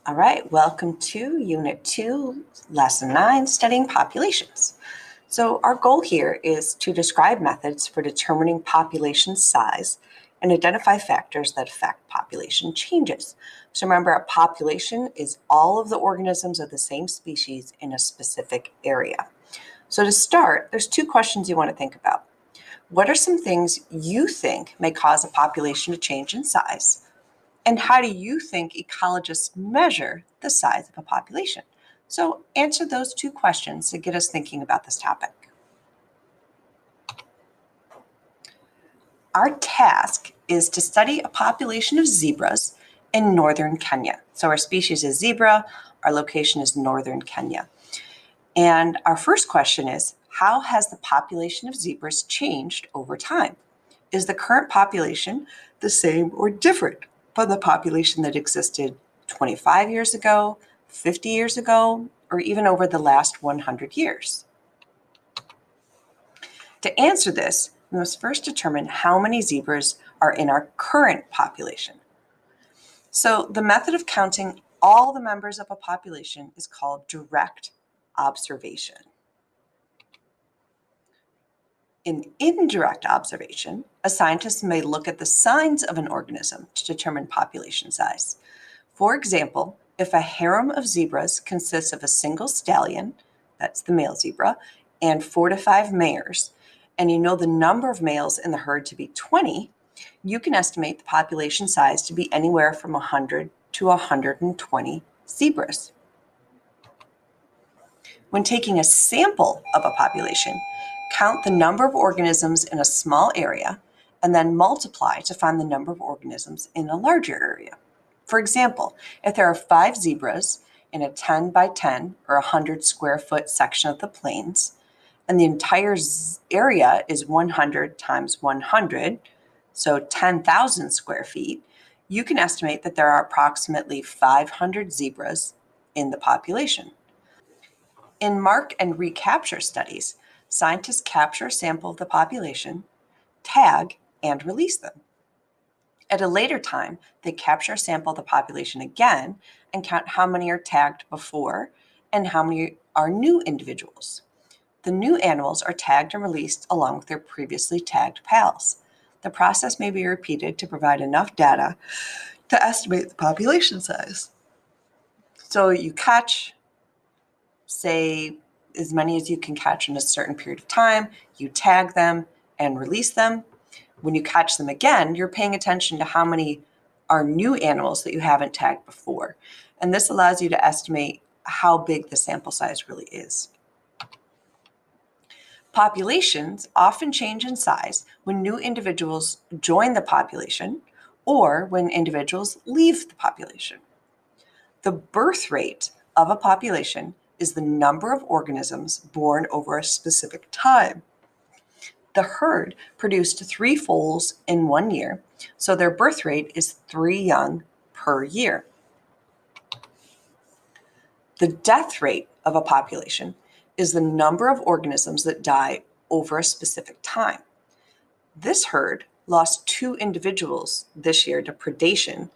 All right, welcome to Unit 2, Lesson 9, Studying Populations. So our goal here is to describe methods for determining population size and identify factors that affect population changes. So remember, a population is all of the organisms of the same species in a specific area. So to start, there's two questions you want to think about. What are some things you think may cause a population to change in size? And how do you think ecologists measure the size of a population? So answer those two questions to get us thinking about this topic. Our task is to study a population of zebras in northern Kenya. So our species is zebra, our location is northern Kenya. And our first question is, how has the population of zebras changed over time? Is the current population the same or different from the population that existed 25 years ago, 50 years ago, or even over the last 100 years? To answer this, we must first determine how many zebras are in our current population. So the method of counting all the members of a population is called direct observation. In indirect observation, a scientist may look at the signs of an organism to determine population size. For example, if a harem of zebras consists of a single stallion, that's the male zebra, and 4 to 5 mares, and you know the number of males in the herd to be 20, you can estimate the population size to be anywhere from 100 to 120 zebras. When taking a sample of a population, count the number of organisms in a small area and then multiply to find the number of organisms in a larger area. For example, if there are 5 zebras in a 10 by 10 or 100 square foot section of the plains, and the entire area is 100 times 100, so 10,000 square feet, you can estimate that there are approximately 500 zebras in the population. In mark and recapture studies, scientists capture a sample of the population, tag, and release them. At a later time, they capture a sample of the population again and count how many are tagged before and how many are new individuals. The new animals are tagged and released along with their previously tagged pals. The process may be repeated to provide enough data to estimate the population size. So you catch, say, as many as you can catch in a certain period of time, you tag them and release them. When you catch them again, you're paying attention to how many are new animals that you haven't tagged before. And this allows you to estimate how big the sample size really is. Populations often change in size when new individuals join the population or when individuals leave the population. The birth rate of a population is the number of organisms born over a specific time. The herd produced 3 foals in 1 year, so their birth rate is 3 young per year. The death rate of a population is the number of organisms that die over a specific time. This herd lost 2 individuals this year to predation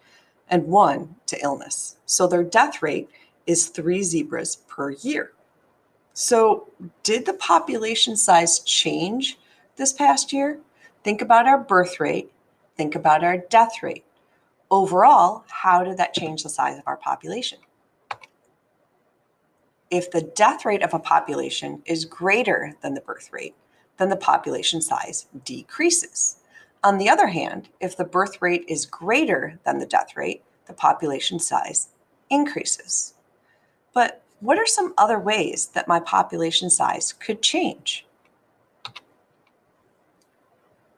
and 1 to illness, so their death rate is 3 zebras per year. So did the population size change this past year? Think about our birth rate, think about our death rate. Overall, how did that change the size of our population? If the death rate of a population is greater than the birth rate, then the population size decreases. On the other hand, if the birth rate is greater than the death rate, the population size increases. But what are some other ways that my population size could change?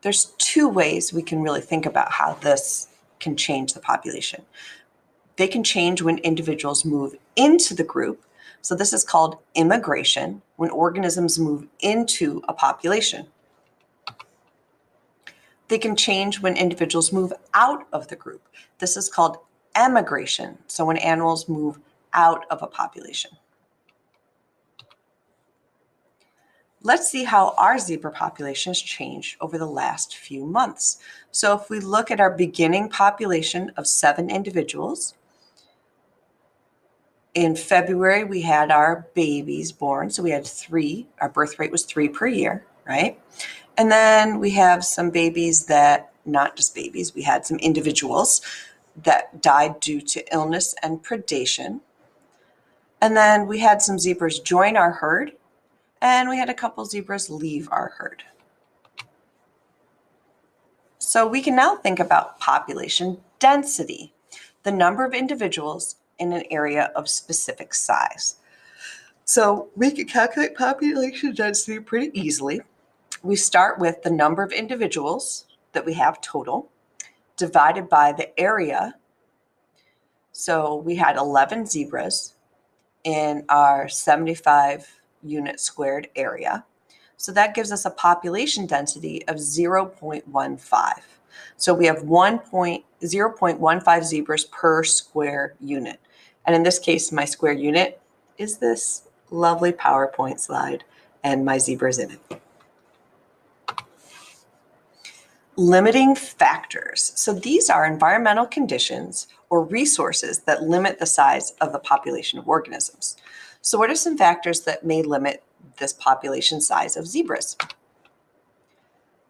There's 2 ways we can really think about how this can change the population. They can change when individuals move into the group. So this is called immigration, when organisms move into a population. They can change when individuals move out of the group. This is called emigration, so when animals move out of a population. Let's see how our zebra population has changed over the last few months. So if we look at our beginning population of 7 individuals, In February, we had our babies born. So we had 3, our birth rate was 3 per year, right? And then we have some babies that, not just babies, we had some individuals that died due to illness and predation. And then we had some zebras join our herd, and we had a couple zebras leave our herd. So we can now think about population density, the number of individuals in an area of specific size. So we can calculate population density pretty easily. We start with the number of individuals that we have total divided by the area. So we had 11 zebras in our 75 unit squared area. So that gives us a population density of 0.15. So we have 0.15 zebras per square unit. And in this case, my square unit is this lovely PowerPoint slide and my zebras in it. Limiting factors. So these are environmental conditions or resources that limit the size of the population of organisms. So what are some factors that may limit this population size of zebras?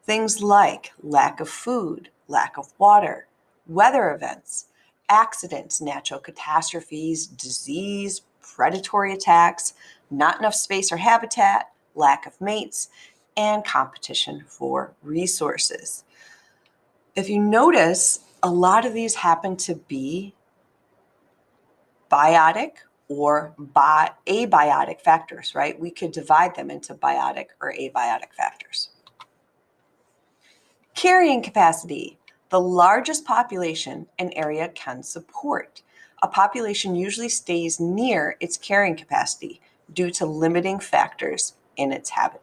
Things like lack of food, lack of water, weather events, accidents, natural catastrophes, disease, predatory attacks, not enough space or habitat, lack of mates, and competition for resources. If you notice, a lot of these happen to be biotic or abiotic factors, right? We could divide them into biotic or abiotic factors. Carrying capacity, the largest population an area can support. A population usually stays near its carrying capacity due to limiting factors in its habitat.